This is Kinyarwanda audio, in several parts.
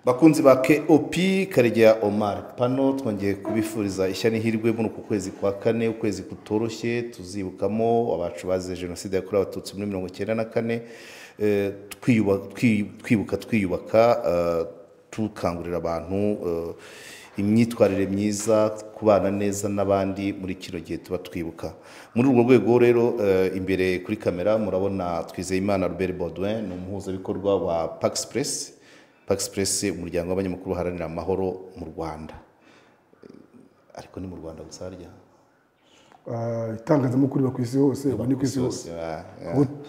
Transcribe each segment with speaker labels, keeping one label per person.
Speaker 1: Bakunzi ba KOP Karegeya Omar pano twongeye kubifuriza ishya n'ihirwe muri uku kwezi kwa kane, ukwezi kutoroshye tuzibukamo abacu bazize jenoside yakorewe abatutsi muri 1994, twiyubaka tukangurira abantu imyitwarire myiza, kubana neza n'abandi muri kino gihe tuba twibuka. Muri urwo rwego rero imbere kuri kamera murabona Twizeyimana Albert Baudouin, ni umuhuzabikorwa wa Pax Press, umuryango w'abanyamakuru haranira amahoro mu Rwanda. Ariko ni mu Rwanda gusa harya
Speaker 2: itangazamakuru ku isi hose, ni ku isi hose.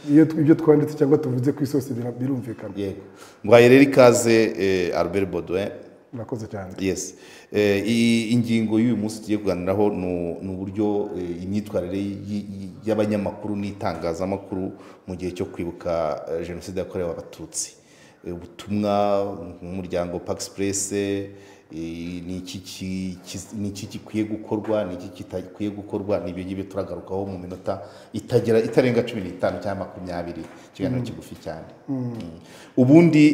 Speaker 2: Iyo ibyo twanditse cyangwa tuvuze ku isi hose birumvikana.
Speaker 1: Yego. Ngwaye rero ikaze Albert Baudouin.
Speaker 2: Murakoze cyane.
Speaker 1: Yes. Ingingo y'uyu munsi tugiye kuganiraho ni uburyo imyitwarire y'abanyamakuru n'itangazamakuru mu gihe cyo kwibuka jenoside yakorewe abatutsi. Ubutumwa umuryango Pax Press ni iki gikwiye gukorwa, ni iki kitakwiye gukorwa, n'ibyo ngibyo turagarukaho mu minota itarenga 15 cyangwa 20, kiganiro kigufi cyane. Ubundi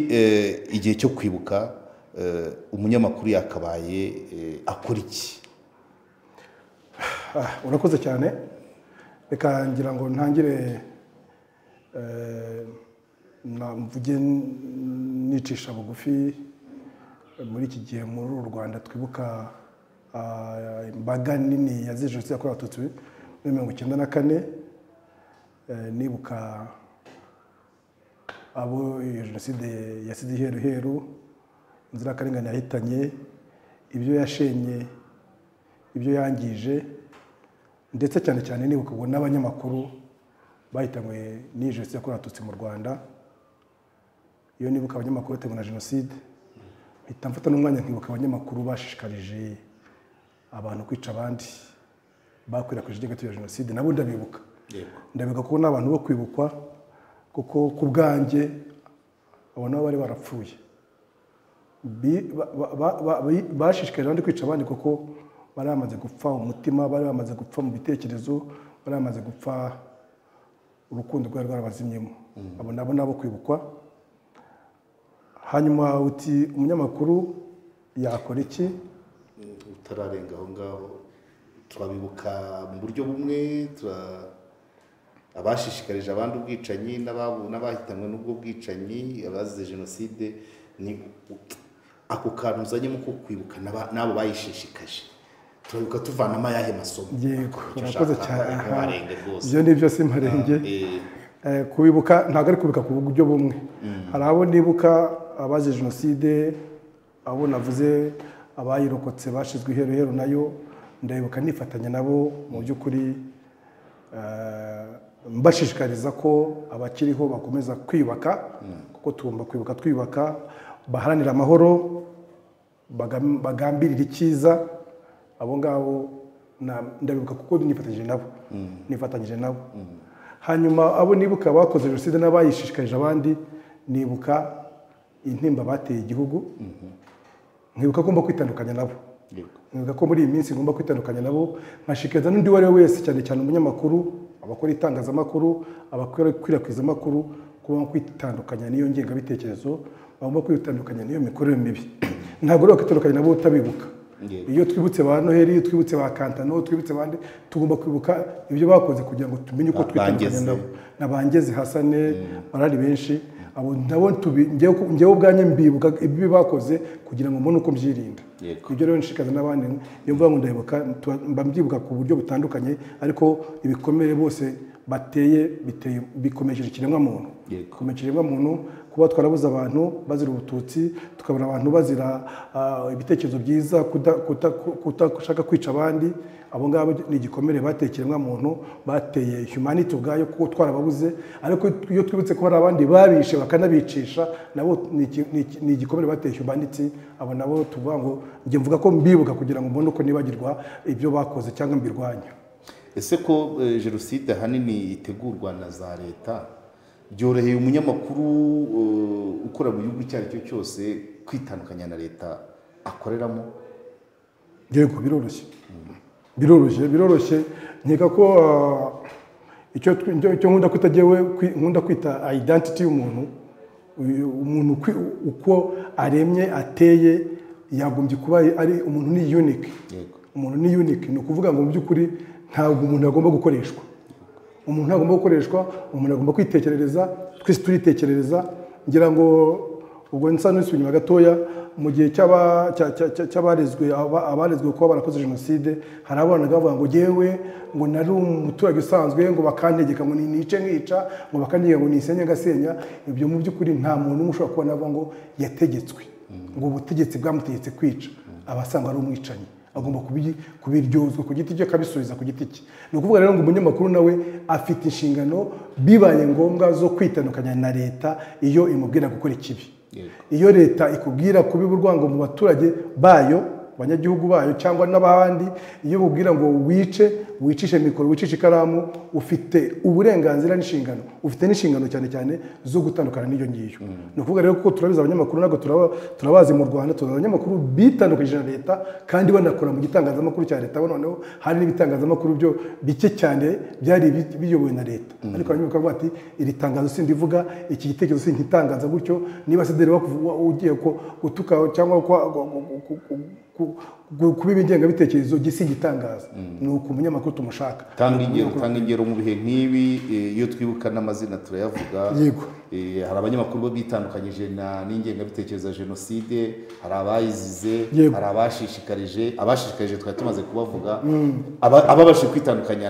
Speaker 1: igihe cyo kwibuka umunyamakuru yakabaye akora iki?
Speaker 2: Urakoze cyane. Reka ngira ngo ntangire mvuge nicisha bugufi muri iki gihe muri Rwanda twibuka imbaga nini yazize jenoside yakorewe abatutsi muri 1994, nibuka abo jenoside yasize iheruheru, inzirakarengane yahitanye, ibyo yashenye, ibyo yangije, ndetse cyane cyane nibuka ubwo n'abanyamakuru bahitanywe n'iyi jenoside yakorewe abatutsi mu Rwanda. Iyo nibuka abanyamakuru batewe na jenoside, mpita mfata n'umwanya nkibuka abanyamakuru bashishikarije abantu kwica abandi, bakwirakwije ingengabitekerezo ya jenoside, nabo ndabibuka. Ndabibuka ko n'abantu bo kwibukwa, kuko ku bwanjye abo nabo bari barapfuye. Bashishikarije abandi kwica abandi kuko bari bamaze gupfa umutima, bari bamaze gupfa mu bitekerezo, bari bamaze gupfa urukundo rwari rwarabazimyemo. Abo nabo kwibukwa. Hanyuma uti umunyamakuru yakora iki?
Speaker 1: Utararenga aho ngaho turabibuka mu buryo bumwe, abashishikarije abandi ubwicanyi n'abahitanwe n'ubwo bwicanyi, abazize jenoside, ni ako kantu uzanyemo ko kwibuka n'abo bayishishikaje. Turabibuka tuvanamo ayahe masomo?
Speaker 2: Yego, urakoze cyane. Ibyo ni byo simparenge. Kubibuka ntabwo ari kubibuka ku buryo bumwe. Hari abo nibuka abazize jenoside, abo navuze abayirokotse bashizwe iheruheru, nayo ndabibuka nifatanya nabo mu by'ukuri, mbashishikariza ko abakiriho bakomeza kwiyubaka, kuko tugomba kwibuka twiyubaka, baharanira amahoro, bagambirira icyiza. Abo ngabo ndabibuka kuko nifatanyije nabo. Hanyuma abo nibuka bakoze jenoside n'abayishishikarije abandi, nibuka intimba bateye igihugu, nkibuka ko ngomba kwitandukanya nabo. Nkibuka ko muri iyi minsi ngomba kwitandukanya nabo, nkashikiriza n'undi wari wese, cyane cyane umunyamakuru, abakora itangazamakuru, abakora kwirakwizwa amakuru, kuba kwitandukanya n'iyo ngengabitekerezo, bagomba kwitandukanya n'iyo mikorere mibi. Ntabwo rero kwitandukanya nabo utabibuka. Iyo twibutse ba Noheli, iyo twibutse ba Kantano, twibutse bandi, tugomba kwibuka ibyo bakoze kugira ngo tumenye uko twitandukanya nabo. Nabangeze Hasane, barari benshi, abo nabo njyewe ubwanjye mbibuka ibyo bakoze kugira ngo mbone uko mbyirinda. Ibyo rero nshikaza n'abandi, iyo mvuga ngo ndabibuka, mba mbyibuka ku buryo butandukanye, ariko ibikomere bose bikomeje ikiremwa muntu. Ikiremwa muntu, kuba twarabuze abantu bazira ubututsi, tukabura abantu bazira ibitekerezo byiza, kutashaka kwica abandi, abo ngabo ni igikomere bateye ikiremwa muntu, bateye humanity ubwayo, kuko twarababuze. Ariko iyo twibutse ko hari abandi babishe bakanabicisha, nabo ni igikomere bateye humanity. Abo nabo tuvuga ngo njye mvuga ko mbibuka kugira ngo mbone uko nibagirwa ibyo bakoze cyangwa mbirwanya.
Speaker 1: Ese ko jenoside hanini itegurwa na za leta, byoroheye umunyamakuru ukora mu gihugu icyo ari cyo cyose kwitandukanya na leta akoreramo?
Speaker 2: Yego, biroroshye. Nkeka ko icyo nkunda kwita identity y'umuntu, umuntu uko aremye ateye yagombye kuba ari umuntu ni unique. Umuntu ni unique, ni ukuvuga ngo mu by'ukuri ntabwo umuntu agomba gukoreshwa. Umuntu agomba gukoreshwa, umuntu agomba kwitekerereza, twese turitekerereza. Ngira ngo ubwo nsa n'isubinyuma gatoya mu gihe abarezwe kuba barakoze jenoside, hari abana bavuga ngo jewe ngo nari umuturage usanzwe ngo bakantegeka ngo nice nkica, ngo bakantegeka ngo nisenye ngasenya. Ibyo mu by'ukuri nta muntu ushobora kubona avuga ngo yategetswe, ngo ubutegetsi bwamutegetse kwica. Abasanga ari umwicanyi, agomba kubiryozwa ku giti cye, akabisubiza ku giti cye. Ni ukuvuga rero ngo umunyamakuru nawe afite inshingano bibaye ngombwa zo kwitandukanya na leta iyo imubwira gukora ikibi. Iyo leta ikubwira kubiba urwango mu baturage bayo, abanyagihugu bayo cyangwa n'abandi, iyo ubwira ngo wicishe mikoro, wicishe ikaramu, ufite uburenganzira n'inshingano, ufite n'inshingano cyane zo gutandukana n'iyo ngiyo. Ni ukuvuga rero ko turabiza abanyamakuru, ntabwo turabazi mu Rwanda, tuzi abanyamakuru bitandukanyije na leta kandi banakora mu gitangazamakuru cya leta. Noneho hari n'ibitangazamakuru byo bike cyane byari biyobowe na leta, ariko abanyamakuru bavuga ati iri tangazo sindivuga, iki gitekerezo sinkitangaza gutyo. Niba sederi ugiye gutuka cyangwa kubiba ingengabitekerezo gisi gitangaza, ni uko umunyamakuru tumushaka.
Speaker 1: Tanga ingero mu bihe nk'ibi, iyo twibuka n'amazina turayavuga.
Speaker 2: Yego.
Speaker 1: Hari abanyamakuru bo bitandukanyije n'ingengabitekerezo ya jenoside, hari abayizize, hari abashishikarije twari tumaze kubavuga. Ababashe kwitandukanya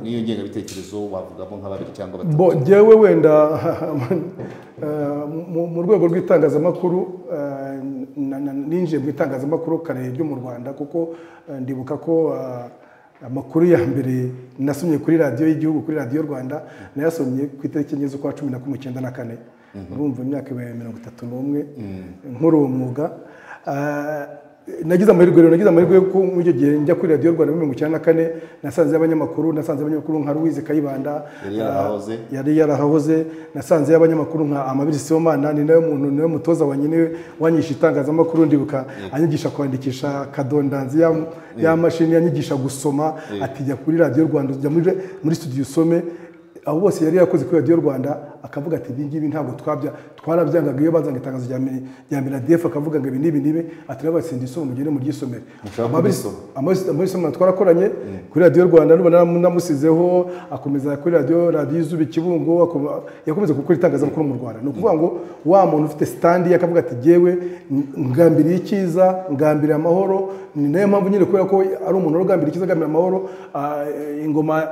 Speaker 1: n'iyo ngengabitekerezo wavugamo nka babiri cyangwa batatu.
Speaker 2: Njyewe wenda mu rwego rw'itangazamakuru ninjiye mu itangazamakuru kare ryo mu Rwanda, kuko ndibuka ko amakuru ya mbere nasomye kuri radiyo y'igihugu, kuri radiyo Rwanda, nayasomye ku itariki enye z'ukwa 10/1994. Urumva imyaka 31 nkora uwo mwuga. Nagize amahirwe ko muri icyo gihe njya kuri radiyo Rwanda muri 1994, nasanze abanyamakuru nka Louise Kayibanda yari yarahahoze, nasanze abanyamakuru nka Amabiri Sibomana, ni nawe mutoza wanyine wanyisha itangazamakuru. Ndibuka anyigisha kwandikisha kadondanzi ya mashini, yanyigisha gusoma, atijya kuri radiyo Rwanda, ujya muri studio usome. Abo bose yari yakoze kuri radiyo Rwanda, akavuga ati ibingibi ntabwo twarabyangaga. Iyo bazanga itangazo rya MNDF akavuga ngo ibi nibi, ati n'abasindi isomo mugende mu ryisomere. Amabisoma twarakoranye kuri radiyo Rwanda, n'ubona namusizeho akomeza kuri radiyo Izuba Kibungo, yakomeza gukora itangazamakuru mu Rwanda. Ni ukuvuga ngo wa muntu ufite standi akavuga ati jewe ngambiriye icyiza, ngambiriye amahoro. Ni nayo mpamvu nyine kubera ko ari umuntu ugambiriye icyiza, ngambiriye amahoro. Ingoma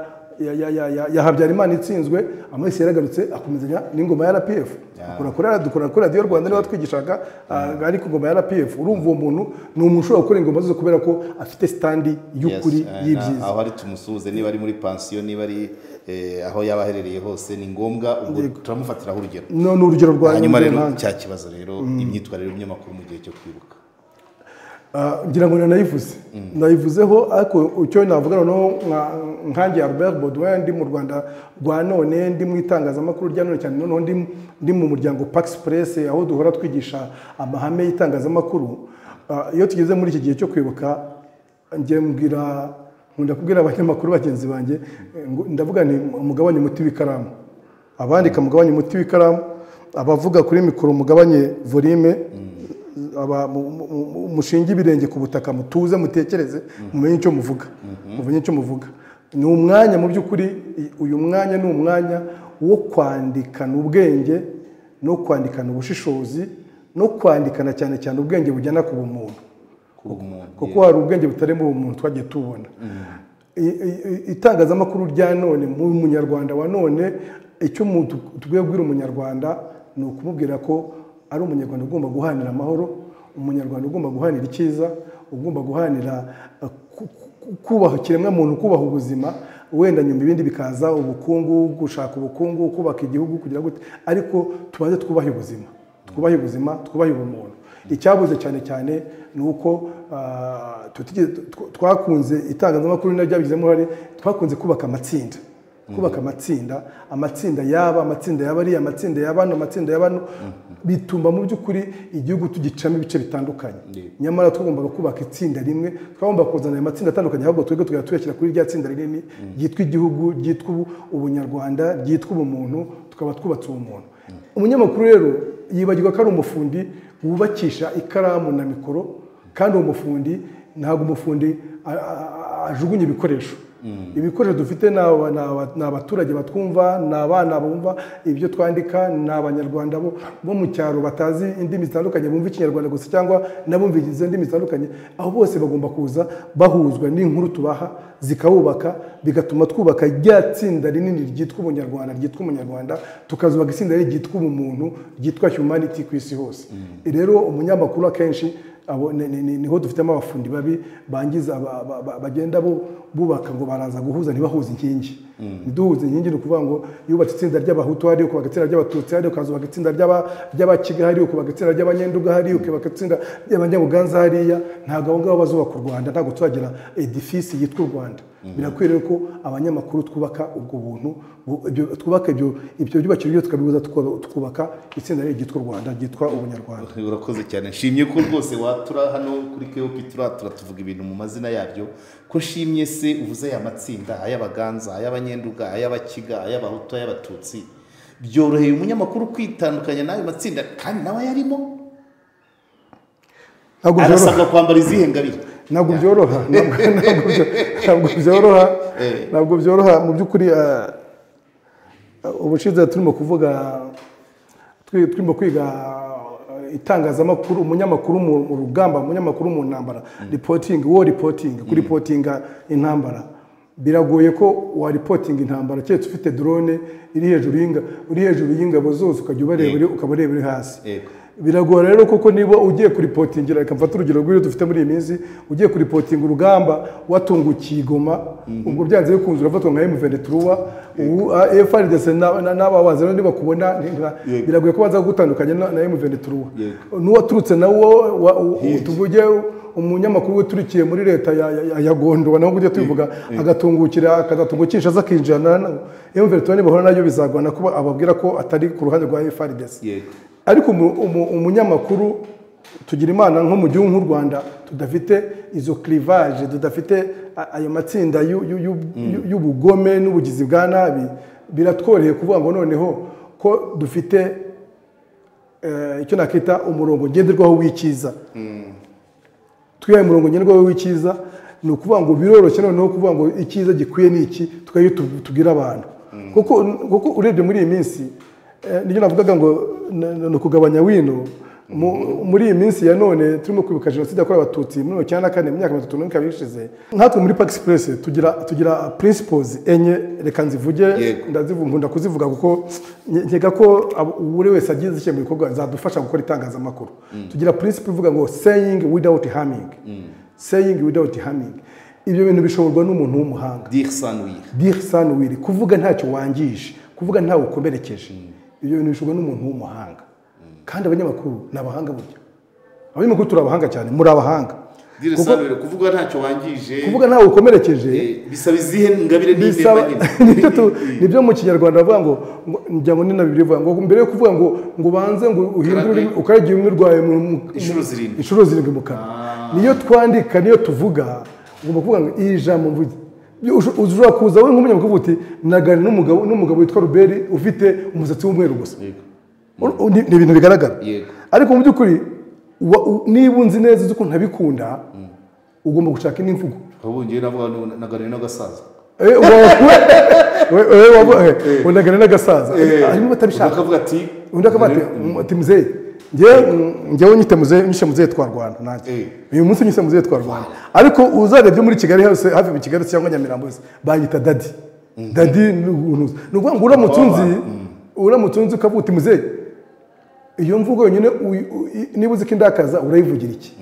Speaker 2: ya Habyarimana itsinzwe, amahisi yaragarutse akomezanya n'ingoma ya RPF. Dukora kuri radiyo Rwanda niba twigishaga ariko ingoma ya RPF. Urumva uwo muntu ni umuntu ushobora gukora ingoma zose kubera ko afite standi y'ukuri y'ibyiza.
Speaker 1: Aho ari tumusuhuze, niba ari muri pansiyo, niba ari aho yaba aherereye hose, ni ngombwa ubwo turamufatiraho urugero.
Speaker 2: Ni urugero rwa
Speaker 1: hanyuma rero cya kibazo rero imyitwarire y'umunyamakuru mu gihe cyo kwibuka.
Speaker 2: Ngira ngo nayivuzeho, ariko icyo navuga noneho nkanjye Albert Baudouin, ndi mu Rwanda rwa none, ndi mu itangazamakuru rya none cyane, noneho ndi mu muryango Pax Press, aho duhora twigisha amahame y'itangazamakuru. Iyo tugeze muri iki gihe cyo kwibuka, nkunda kubwira abanyamakuru bagenzi banjye, ndavuga ni umugabanye umuti w'ikaramu, abandika mugabanye umuti w'ikaramu, abavuga kuri mikoro mugabanye volume, mushinge ibirenge ku butaka, mutuze, mutekereze, mumenye icyo muvuga. Ni umwanya mu by'ukuri, uyu mwanya ni umwanya wo kwandikana ubwenge, no kwandikana ubushishozi, no kwandikana cyane cyane ubwenge bujyana ku bumuntu, kuko hari ubwenge butari mu bumuntu twagiye tubona. Itangazamakuru rya none, mu munyarwanda wa none, icyo tugiye kubwira umunyarwanda ni ukumubwira ko ari umunyarwanda ugomba guhanira amahoro, umunyarwanda ugomba guhanira icyiza, ugomba guhanira kubaha ikiremwamuntu, kubaha ubuzima. Wenda nyuma ibindi bikaza, ubukungu, gushaka ubukungu, kubaka igihugu kugira gute, ariko tubanze twubahe ubuzima, twubahe ubumuntu. Icyabuze cyane ni uko twakunze itangazamakuru n'abyabigizemo uruhare, twakunze kubaka amatsinda yaba, amatsinda y'abari, amatsinda y'abano, bituma mu by'ukuri igihugu tugicamo ibice bitandukanye. Nyamara twagombaga kubaka itsinda rimwe, twagombaga kuzana amatsinda atandukanye, ahubwo twebwe tugahita tuyashyira kuri rya tsinda rinini ryitwa igihugu, ryitwa ubunyarwanda, ryitwa ubumuntu, tukaba twubatse ubumuntu. umunyamakuru rero yibagirwa ko ari umufundi wubakisha ikaramu na mikoro, kandi uwo mufundi ntabwo umufundi ajugunya ibikoresho. Ibikoresho dufite ni abaturage batwumva, ni abana bumva ibyo twandika, ni abanyarwanda bo mu cyaro batazi indimi zitandukanye, bumva ikinyarwanda gusa cyangwa n'abumva izo ndimi zitandukanye. Aho bose bagomba kuza bahuzwa n'inkuru tubaha zikabubaka, bigatuma twubaka rya tsinda rinini ryitwa umunyarwanda, tukazubaka itsinda ryitwa ubumuntu, ryitwa humanity ku isi hose. Rero umunyamakuru akenshi niho dufitemo abafundi babi bangiza bagenda bubaka ngo baraza guhuza ntibahuze inkingi. Ntiduhuze inkingi ni ukuvuga ngo yubatse itsinda ry'abahutu hariyo, ukubaka itsinda ry'abatutsi hariyo, ukazubaka itsinda ry'abakiga hariyo, ukubaka itsinda ry'abanyenduga hariyo, ukubaka itsinda ry'abanyabuganza hariya. Ntabwo abo ngabo bazubaka u Rwanda, ntabwo tuzagira edifice yitwa u Rwanda. Birakwiriye ko abanyamakuru twubaka ubwo buntu, twubaka ibyo byubakiro byo tukabibuza, tukubaka itsinda ryitwa u Rwanda, ryitwa ubunyarwanda.
Speaker 1: Urakoze cyane, nshimye ko rwose watura hano kuri KOP tuvuga ibintu mu mazina yabyo, ko nshimye se uvuze aya matsinda, ay'abaganza, ay'abanyenduga, ay'abakiga, ay'abahutu, ay'abatutsi. Byoroheye umunyamakuru kwitandukanya n'ayo matsinda kandi nawe yarimo. Arasabwa kwambara izihe ngabire?
Speaker 2: Ntabwo byoroha mu by'ukuri. Ubushize turimo kwiga itangazamakuru, umunyamakuru mu rugamba, umunyamakuru mu ntambara, war reporting, kuri reportinga intambara. Biragoye ko wa reporting intambara cyetse ufite drone iri hejuru y'ingabo zose ukajya ukabareba hasi. Biragora rero kuko niba ugiye kuripotingira, reka mfata urugero rw'ibyo dufite muri iyi minsi, ugiye kuripotinga urugamba watungukiye Igoma, ubwo byanze bikunze urafatwa nka M23, FARDC n'abawazi niba bakubona biragoye ko baza gutandukanya na M23. N'uwaturutse nawo tuvuge umunyamakuru weturikiye muri leta ya Gondo, naho kujya tubivuga akazatungukisha zakinjana M23 nibahora nayo bizagwana kuba ababwira ko atari ku ruhande rwa FARDC. Ariko umunyamakuru tugira imana nko mu gihugu nk'u Rwanda tudafite izo clivage, tudafite ayo matsinda y'ubugome n'ubugizi bwa nabi, biratworeye kuvuga ngo noneho ko dufite icyo nakita umurongo ngenderwaho w'ikiza. Twihaye umurongo ngenderwaho w'ikiza, ni ukuvuga ngo biroroshye noneho kuvuga ngo ikiza gikwiye n'iki tukayo tubwira abantu. Kuko urebye muri iyi minsi niyo navugaga ngo no kugabanya wino muri iyi minsi ya none turimo kwibuka jenoside yakorewe abatutsi muri 1994 imyaka 34 ishize. Nkatwe muri Pax Express tugira principles enye, reka nzivuge, ndazivumvunda kuzivuga kuko nkeka ko buri wese agize icyo mu bikorwa zadufasha gukora itangazamakuru. Tugira principle ivuga ngo saying without harming. Saying without harming. Ibyo bintu bishoborwa n'umuntu w'umuhanga. Dire sans nuire, kuvuga ntacyo wangije, kuvuga ntawe ukomerekeje. Ibyo bintu bishoborwa n'umuntu w'umuhanga. Kandi abanyamakuru n'abahanga burya. Abanyamakuru turabahanga cyane, muri abahanga.
Speaker 1: Dire sans nuire, kuvuga ntacyo wangije,
Speaker 2: kuvuga ntawe ukomerekeje,
Speaker 1: bisaba izihe ngabire n'indema
Speaker 2: nibyo mu Kinyarwanda bavuga ngo njya ngo nina Bibiliya ngo mbere yo kuvuga ngo banze ngo uhindure ukaragiye umwe rwaye mu inshuro zirindwi mu kanwa. Niyo twandika, niyo tuvuga, ugomba kuvuga ngo iyi jambo mvuge. Ushobora kuza we nk'umunyamakuru uti nagana n'umugabo witwa Ruberi ufite umusatsi w'umweru gusa. Ni ibintu bigaragara. Ariko mu by'ukuri niba unzi neza uko ntabikunda, ugomba gushaka indi mvugo.
Speaker 1: Ubu ngiye navuga nagana n'agasaza.
Speaker 2: Unagana n'agasaza. Arimo batabishaka.
Speaker 1: Bakavuga ati
Speaker 2: undi akavuga ati muzee, njyewe nyite muzee twa Rwanda nanjye. Uyu munsi nyise muzee twa Rwanda. Ariko uzarebye muri Kigali hose, hafi mu Kigali cyangwa Nyamirambo hose banyita dadi. Dadi nuvuga ngo uramutse unzi ukavuga uti muzee, iyo mvugo yonyine niba uzi ko indakaza urayivugira iki?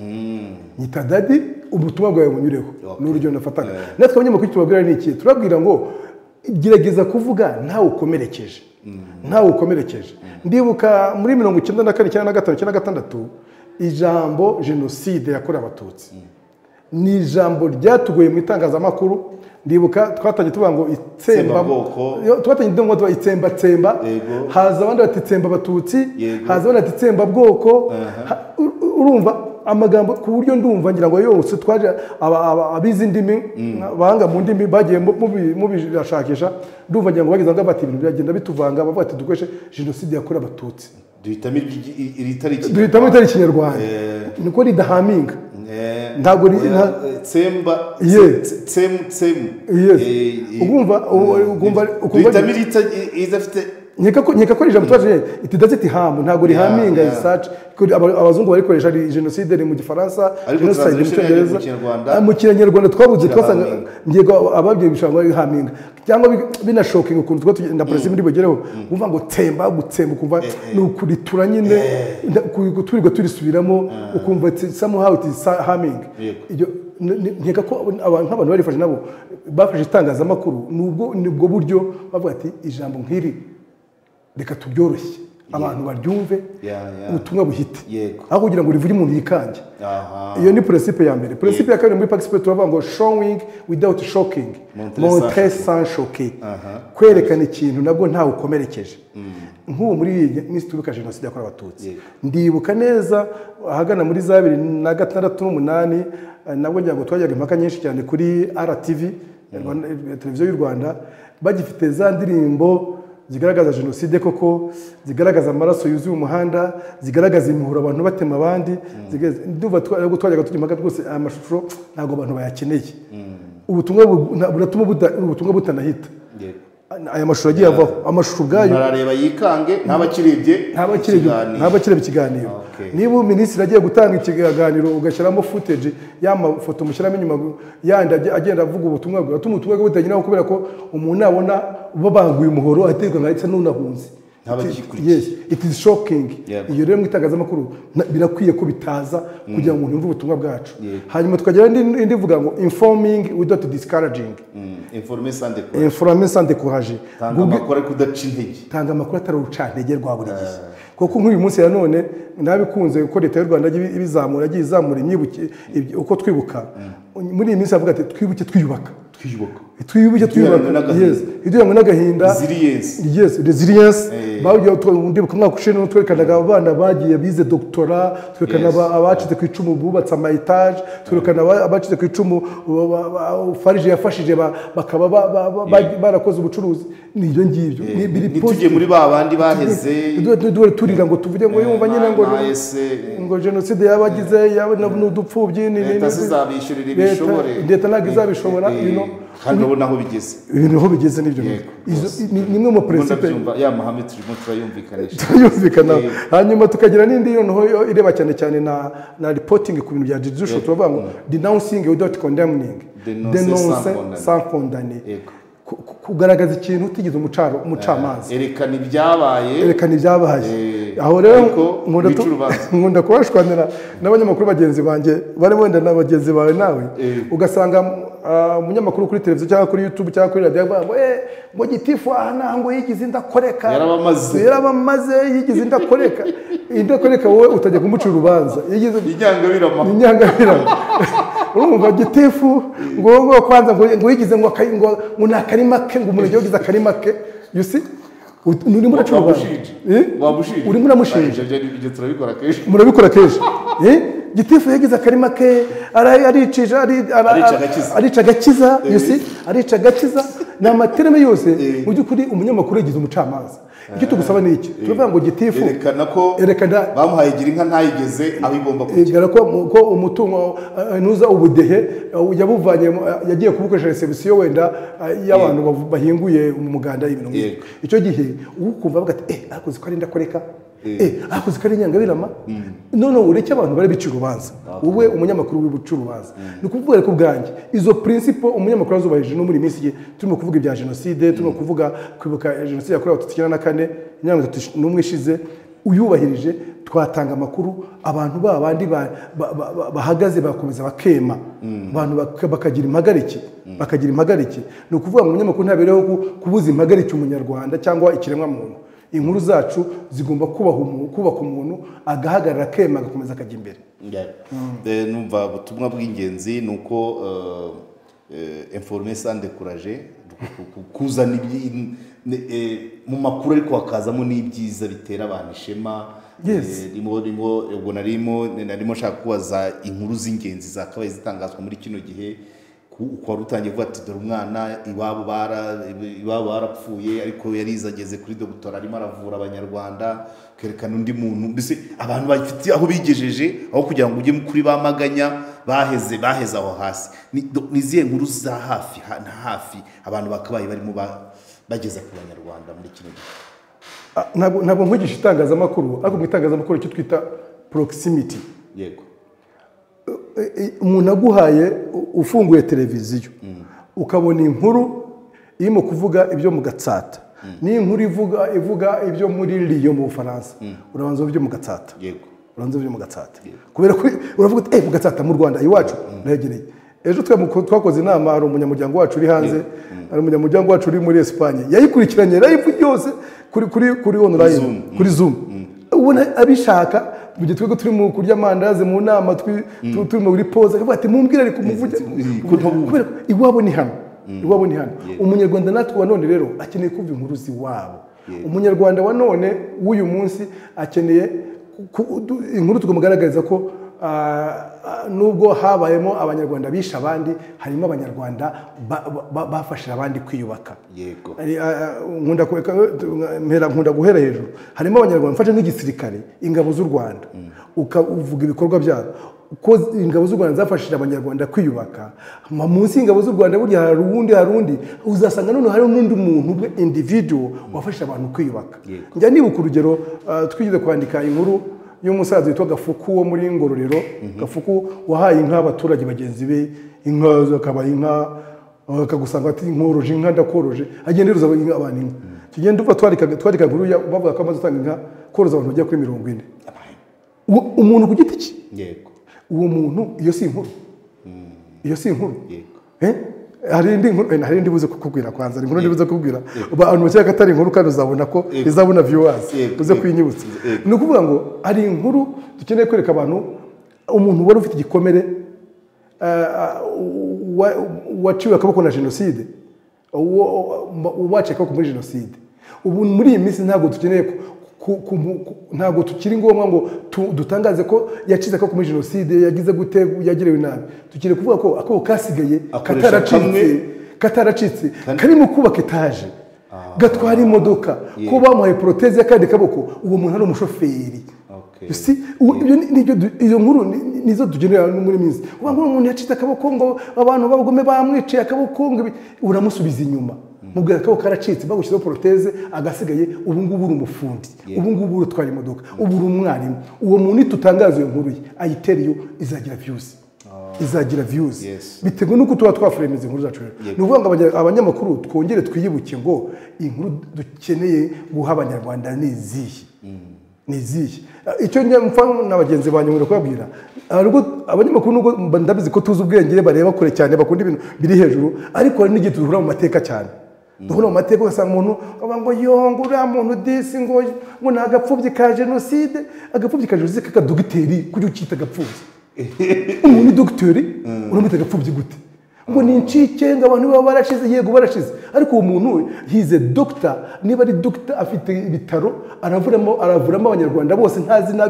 Speaker 2: Nyita dadi, ubutumwa bwawe bunyureho. N'urugero nafataga. Natwe abanyamakuru tubabwira ni iki? Turabwira ngo gerageza kuvuga ntawe ukomerekeje. Ntawe ukomerekeje. Ndibuka muri 1994-1996 ijambo genocide yakorewe abatutsi ni ijambo ryatugoye mu itangazamakuru. Ndibuka twatangiye tuvuga ngo itsemba bwoko, twatangiye ngo itsemba haza abandi bati itsemba abatutsi, haza abandi bati itsemba bwoko. Urumva amagambo ku buryo ndumva ngira ngo yose twaje abizi ndimi bahanga mu ndimi bagiye mubishakisha ndumva ngira ngo bageze ngo bati ibintu byagenda bituvanga bavuga ati dukoreshe jenoside yakorewe abatutsi duhitamo itari kinyarwanda niko ridahaminga ntabwo
Speaker 1: tsemba
Speaker 2: ugumva
Speaker 1: duhitamo idafite
Speaker 2: nkeka ko ijambo twaje it doesn't harm ntabwo rihaminga research abazungu barikoresha jenoside mu gifaransa genocide mu cyongereza mu kinyarwanda twabuze twasanga ngiye ababye bishanga rihaminga cyangwa binashokinga ukuntu twa tugenda presi muri bogereho umva ngo temba gutsemba kumva n'ukuritura nyine turigo turisubiramo ukumva somehow it is harming nkeka ko nk'abantu barifashe nabo bafashe itangazamakuru nubwo buryo bavuga ati ijambo nk'iri reka tubyoroshye abantu baryumve ubutumwa buhite aho kugira ngo rivuge umuntu yikange iyo ni principe ya mbere principe ya kabiri muri participate turavuga ngo showing without shocking montrer sans choquer kwerekana ikintu nabwo ntawe ukomerekeje nk'ubu muri iyi minsi turuka jenoside yakorewe abatutsi ndibuka neza ahagana muri za 2006 n'umunani nabwo ngira ngo twajyaga impaka nyinshi cyane kuri RTV televiziyo y'u Rwanda bagifite za ndirimbo zigaragaza jenoside koko zigaragaza amaraso yuzuye umuhanda zigaragaza imihuro abantu batema abandi ndumva twajyaga tugimaga rwose amashusho ntago abantu bayakeneye ubutumwa buratuma butanahita aya mashusho agiye avaho amashusho ubwayo
Speaker 1: narareba yikange ntabakirebye
Speaker 2: ikiganiro niba minisitiri agiye gutanga ikiganiro ugashyiramo footage y'amafoto mushyiramo inyuma yandi agenda avuga ubutumwa bwe atuma ubutumwa bwe butageraho kubera ko umuntu abona babanguye umuhoro aterwa nkahitse n'unahunze yes it is shocking iyo rero mu itangazamakuru birakwiye ko bitaza kugira ngo umuntu yumve ubutumwa bwacu hanyuma tukagira indi vuga ngo informing without discouraging informer sans décourager
Speaker 1: tanga amakuru kudaca intege
Speaker 2: tanga amakuru atari urucantege rwa buri gihe kuko nk'uyu munsi nanone nabikunze ko leta y'u Rwanda ibizamura agiye izamura imyibuke uko twibuka muri iyi minsi avuga ati twibuke twiyubaka idurangwa n'agahinda resilience bawugiye ndibuka umwaka ushize twerekanaga abana bagiye bize doctora twerekana abacitse ku icumu bubatse ama etage twerekana abacitse ku icumu farije yafashije bakaba barakoze ubucuruzi n'ibyo ngibyo
Speaker 1: nitujye muri babandi baheze
Speaker 2: turira ngo tuvuge ngo yumva nyine ngo jenoside yabagize n'udupfubyi
Speaker 1: leta zizabishyurira ibishobore
Speaker 2: leta ntabwo izabishobora
Speaker 1: kandi ubona aho bigeze
Speaker 2: ibintu aho bigeze n'ibyo nimwe mu principe
Speaker 1: ya mahame turimo turayumvikanisha
Speaker 2: hanyuma tukagira n'indi noneho ireba cyane cyane na reporting ku bintu bya judicial turavuga ngo denouncing without condemning dénoncer sans condamner kugaragaza ikintu utigeze umucamanza
Speaker 1: erekana ibyabaye
Speaker 2: aho rero nkunda kubashwanira n'abanyamakuru bagenzi banjye bari wenda n'abagenzi bawe nawe ugasanga umunyamakuru kuri televiziyo cyangwa kuri YouTube cyangwa kuri radio avuga ngo gitifu aha ngo yigize indakoreka yarabamaze yigize indakoreka wowe utajya kumucira urubanza yigize inyangabirama urumva gitifu ngo kwanza ngo yigize ngo nakarima ke ngo umuntu yagize akarima ke you see urimo uramushinja murabikora kenshi gitifu yagize akarima ke arica agakiza arica agakiza ni amatereme yose mu by'ukuri umunyamakuru yagize umucamanza icyo tugusaba ni iki turavuga ngo gitifu
Speaker 1: erekana bamuhaye gira inka ntayigeze aho igomba
Speaker 2: kugera ko umutungo nuza ubudehe yabuvanye yagiye kubukoresha reception wenda y'abantu bahinguye mu muganda y'ibintu nk'ibyo icyo gihe ukumva bavuga ati akoze ko ari ndakoreka akoze ko ari nyangabirama none ureke abantu bari bicira urubanza wowe umunyamakuru w'ubucura urubanza ni ukuvuga ko bwanjye izo principle umunyamakuru azubahirije no muri minsi turimo kuvuga ibya jenoside turimo kuvuga kwibuka jenoside yakorewe abatutsi 94 n'umwe ishize uyubahirije twatanga amakuru abantu babandi bahagaze bakomeza bakema abantu bakagira impagarike ni ukuvuga ngo umunyamakuru ntabereho kubuza impagarike umunyarwanda cyangwa ikiremwa muntu inkuru zacu zigomba kubaka umuntu agahagarara akema agakomeza akajya imbere
Speaker 1: numva ubutumwa bw'ingenzi ni uko informer sans décourager kuzana mu makuru ariko hakazamo n'ibyiza bitera abantu ishema
Speaker 2: Yes.
Speaker 1: ubwo narimo nshaka kubaza inkuru z'ingenzi zakabaye zitangazwa muri kino gihe uko wari utangiye kuvuga ati dore umwana iwabo barapfuye ariko yarize ageze kuri dogiteri arimo aravura abanyarwanda, kerekana undi muntu, mbese abantu bafite aho bigejeje aho kugira ngo ujye kuri bamaganya baheze aho hasi. Nizihe nkuru za hafi na hafi abantu bakabaye barimo bageza ku banyarwanda muri kino gihe?
Speaker 2: Ntabwo nkwigisha itangazamakuru, ariko mu itangazamakuru icyo twita proximity.
Speaker 1: Yego.
Speaker 2: Umuntu aguhaye ufunguye televiziyo ukabona inkuru irimo kuvuga ibyo mu Gatsata, ni inkuru ivuga ibyo muri Lyon mu Bufaransa, urabanza ibyo mu Gatsata.
Speaker 1: Yego.
Speaker 2: Urabanza ibyo mu Gatsata, kubera ko uravuga ati mu Gatsata mu Rwanda iwacu nahegereye. Ejo twakoze inama, hari umunyamuryango wacu uri hanze, hari umunyamuryango wacu uri muri Espagne, yayikurikiranye live yose kuri online, kuri Zoom. Ubona abishaka mu gihe twego turi mu kurya amandazi mu nama turi muri pause, akavuga ati mumbwire ariko muvuge kubera iwabo ni hano. Umunyarwanda natwe wa none rero akeneye kumva inkuru ziwabo. Umunyarwanda wa none w'uyu munsi akeneye inkuru tukamugaragariza ko nubwo habayemo abanyarwanda bisha abandi, harimo abanyarwanda bafashije abandi kwiyubaka.
Speaker 1: Yego.
Speaker 2: Nkunda guhera hejuru, harimo abanyarwanda mfashe nk'igisirikare, ingabo z'u Rwanda, ukavuga ibikorwa byabo ko ingabo z'u Rwanda zafashije abanyarwanda kwiyubaka. Munsi y'ingabo z'u Rwanda burya hari undi uzasanga none hari n'undi muntu ubwe individual wafashije abantu kwiyubaka. Njya nibuka urugero, twigeze kwandika inkuru y'umusaza witwa Gafuku wo muri Ngororero. Gafuku wahaye inka abaturage bagenzi be, inka zakabaye inka, akagusanga ati nkoroje inka ndakoroje, agenda iruza abantu inka. Tugenda uva twarika inkuru bavuga ko amaze gutanga inka koroza abantu bajya kuri 40. Umuntu ku giti cye.
Speaker 1: Yego.
Speaker 2: Uwo muntu iyo si inkuru.
Speaker 1: Yego.
Speaker 2: Hari indi buze kukubwira kwanza, hari inkuru ndibuze kukubwira abantu bakeka atari inkuru kandi uzabona ko izabona viewers uze kwinyibutsa. Ni ukuvuga ngo ari inkuru dukeneye kwereka abantu umuntu wari ufite igikomere waciwe akaboko na jenoside, waceka ko muri jenoside. Ubu muri iyi minsi ntabwo dukeneye ntabwo tukiri ngombwa ngo dutangaze ko yacize ko muri jenoside yagize gute yagirewe nabi. Tukire kuvuga ko ako kasigaye kataracitse karimo kubaka etaje, gatwara imodoka, ko bamuhaye proteze y'akandi kaboko, uwo muntu ari umushoferi. Iyo nkuru nizo tugenera muri minsi. Uvuga ngo umuntu yacitse akaboko ngo abantu bagome bamwiciye akaboko ngo uramusubiza inyuma. Mubwira ko karacitse bagushizeho proteze agasigaye, ubu ngubu uri umufundi, ubu ngubu urutwara imodoka, ubu uri umwarimu. Uwo muntu tutangaza iyo nkuru ayiteriyo izagira views. Bitewe nuko tuba twafuremeza inkuru zacu. Ni ukuvuga ngo abanyamakuru twongere twiyibuke ngo inkuru dukeneye guha abanyarwanda nizihe. Icyo nyamfa n'abagenzi banyu muri kubabwira, abanyamakuru nubwo ndabizi ko tuzi ubwenge bareba kure cyane, bakunda ibintu biri hejuru, ariko hari n'igihe duhura mu mateka cyane. Duhura mu mateka ugasanga umuntu ngo yongura muntu disi ngo nta gapfubyi ka jenoside, agapfubyi ka jenoside k'akadogiteri kujya ukita agapfubyi. Umuntu dogiteri uramwita agapfubyi gute? Ngo ni incike ngo abantu baba barashize, yego barashize, ariko uwo muntu he's a doctor. Niba ari doctor afite ibitaro aravuramo abanyarwanda bose, ntazi na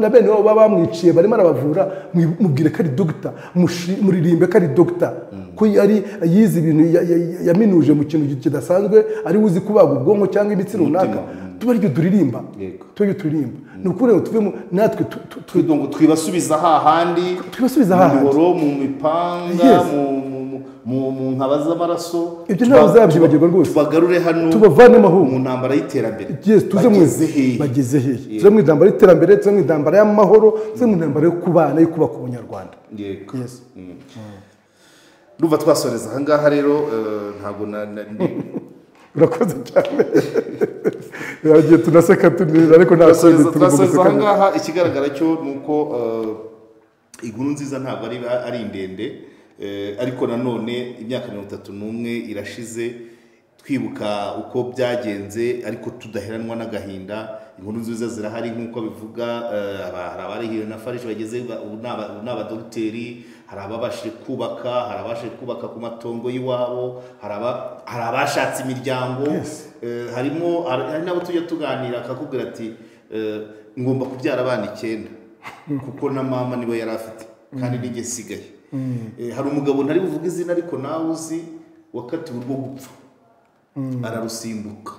Speaker 2: bene baba bamwiciye barimo arabavura, mubwire ko ari doctor, muririmbe ko ari doctor, ko ari yize ibintu yaminuje mu kintu kidasanzwe, ari uzi kubaga ubwonko cyangwa imitsi runaka. Tuba aribyo turirimba. Ni ukuri ngo tuvemo natwe
Speaker 1: twibasubiza hahandi, mu mipanga, mu nkaba z'amaraso.
Speaker 2: Ibyo ntabwo uzabyibagirwa rwose.
Speaker 1: Tubagarure hano,
Speaker 2: tubavanemo aho
Speaker 1: mu ntambara y'iterambere.
Speaker 2: Bageze hehe? Tuze mu ntambara y'iterambere, tuze mu ntambara y'amahoro, tuze mu ntambara yo kubana, yo kubaka ubunyarwanda.
Speaker 1: Ruva twasoreza aha ngaha rero, ntabwo
Speaker 2: urakoze cyane. Yagiye tunaseka tunira, ariko
Speaker 1: twasoreza aha ngaha. Ikigaragara cyo ni uko inkuru nziza ntabwo ari ndende, ariko nanone imyaka 31 irashize twibuka uko byagenze, ariko tudaheranwa n'agahinda. Inkuru nziza zirahari nk'uko bivuga, hari abarihiwe na Farije bageze n'abadogiteri, hari ababashije kubaka, hari abashije kubaka ku matongo y'iwabo, hari abashatse imiryango, hari nabo tujya tuganira akakubwira ati ngomba kubyara abana 9 kuko na mama niwe yari afite kandi nige sigaye. Hari umugabo ntari buvuga izina ariko nawe uzi wakati urwo gupfa ararusimbuka.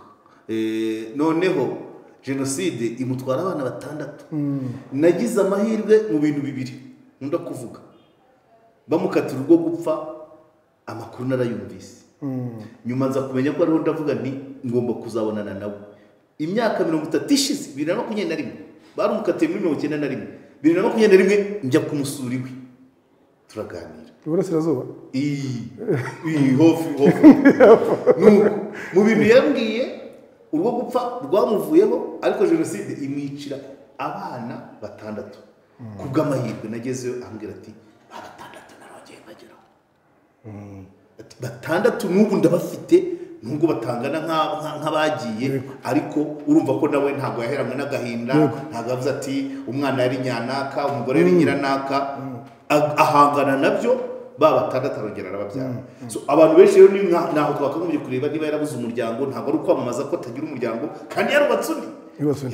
Speaker 1: Noneho jenoside imutwara abana 6. Nagize amahirwe mu bintu bibiri nkunda kuvuga. Bamukatira urwo gupfa amakuru narayumvise. Nyuma nza kumenya ko ariho ndavuga nti ngomba kuzabonana nawe. Imyaka 30 ishize 2021 barumukatiye muri 1991 2021 njya kumusura iwe turaganira.
Speaker 2: Uburasirazuba
Speaker 1: hofu mu bintu yambwiye urwo gupfa rwamuvuyeho ariko jenoside imwicira abana 6 kubw'amahirwe nagezeyo ambwira ati 6 naragiye bageraho 6 n'ubu ndabafite nubwo batangana nk'abagiye ariko urumva ko nawe ntabwo yaheranwe n'agahinda ntabwo yavuze ati umwana yari nyanaka umugore yari nyiranaka ahangana nabyo baba 6 arongera arababyara. So abantu benshi rero ni naho twakagombye kureba niba yarabuze umuryango ntabwo ari ukwamamaza ko atagira umuryango kandi yarubatse undi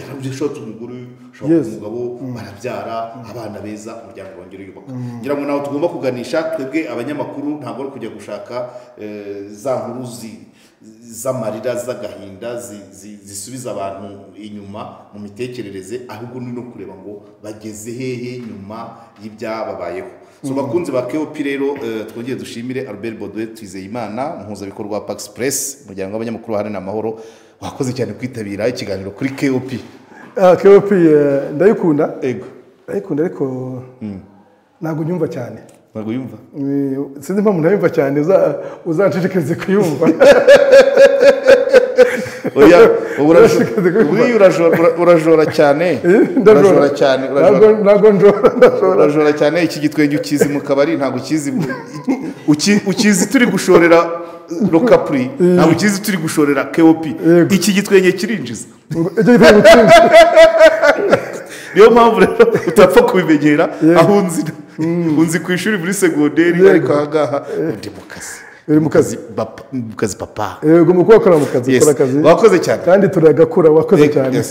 Speaker 1: yarabuze shotse umugore shotse umugabo barabyara abana beza umuryango wongera yubaka. Ngira ngo naho tugomba kuganisha twebwe abanyamakuru ntabwo ari kujya gushaka za nkuru z'amarira z'agahinda zisubiza abantu inyuma mu mitekerereze ahubwo no kureba ngo bageze hehe nyuma y'ibyababayeho. So bakunze ba KOP rero twongeye dushimire Albert Baudouin Twizeyimana mpuzabikorwa wa Pax Press umuryango w'abanyamakuru baharanira amahoro wakoze cyane kwitabira ikiganiro kuri KOP.
Speaker 2: KOP ndayikunda ndayikunda ariko ntabwo nyumva cyane.
Speaker 1: Ntabwo yumva
Speaker 2: sinzi impamvu ntayumva cyane uzanshishikarize kuyumva.
Speaker 1: Oya urajora cyane urajora cyane iki gitwenge ukizi mu kabari ntabwo ukizi turi gushorera Lokapri ntabwo ukizi turi gushorera KOP iki gitwenge kirinjiza niyo mpamvu rero utapfa kubimenyera aho unzi ku ishuri muri segonderi ariko ahangaha undi mu kazi papa
Speaker 2: yego mukora mu kazi ukora akazi
Speaker 1: wakoze cyane
Speaker 2: kandi turagakura wakoze cyane.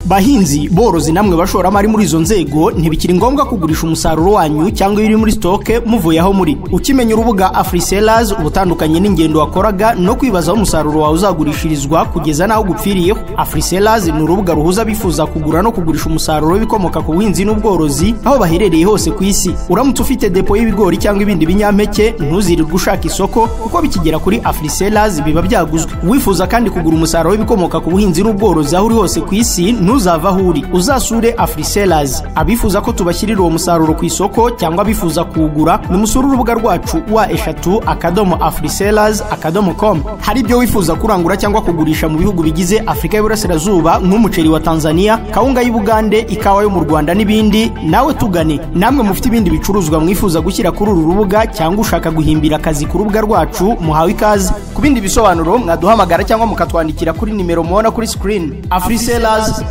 Speaker 3: Bahinzi borozi namwe bashoramari muri izo nzego ntibikiri ngombwa kugurisha umusaruro wanyu cyangwa iri muri stoke muvuye aho muri. Ukimenya urubuga AfriSellers ubutandukanye n'ingendo wakoraga no kwibaza aho umusaruro wawe uzagurishirizwa kugeza naho gupfiriyeho. AfriSellers ni urubuga ruhuza bifuza kugura no kugurisha umusaruro w'ibikomoka ku buhinzi n'ubworozi aho baherereye hose ku isi. Uramutse ufite depo y'ibigori cyangwa ibindi binyampeke ntuzirirwe ushaka isoko kuko bikigera kuri AfriSellers biba byaguzwe. Wifuza kandi kugura umusaruro w'ibikomoka ku buhinzi n'ubworozi aho uri hose ku isi ntuzava aho uri uzasure AfriSellers. Abifuza ko tubashyirira uwo musaruro ku isoko cyangwa abifuza kuwugura nimusure urubuga rwacu wa@afrisellers.com. Hari ibyo wifuza kurangura cyangwa kugurisha mu bihugu bigize Afrika y'Iburasirazuba nk'umuceri wa Tanzania, kawunga y'Ubugande, ikawa yo mu Rwanda n'ibindi, nawe tugane. Namwe mufite ibindi bicuruzwa mwifuza gushyira kuri uru rubuga cyangwa ushaka guhimbira akazi ku rubuga rwacu muhawe ikaze. Ku bindi bisobanuro mwaduhamagara cyangwa mukatwandikira kuri nimero mubona kuri screen. AfriSellers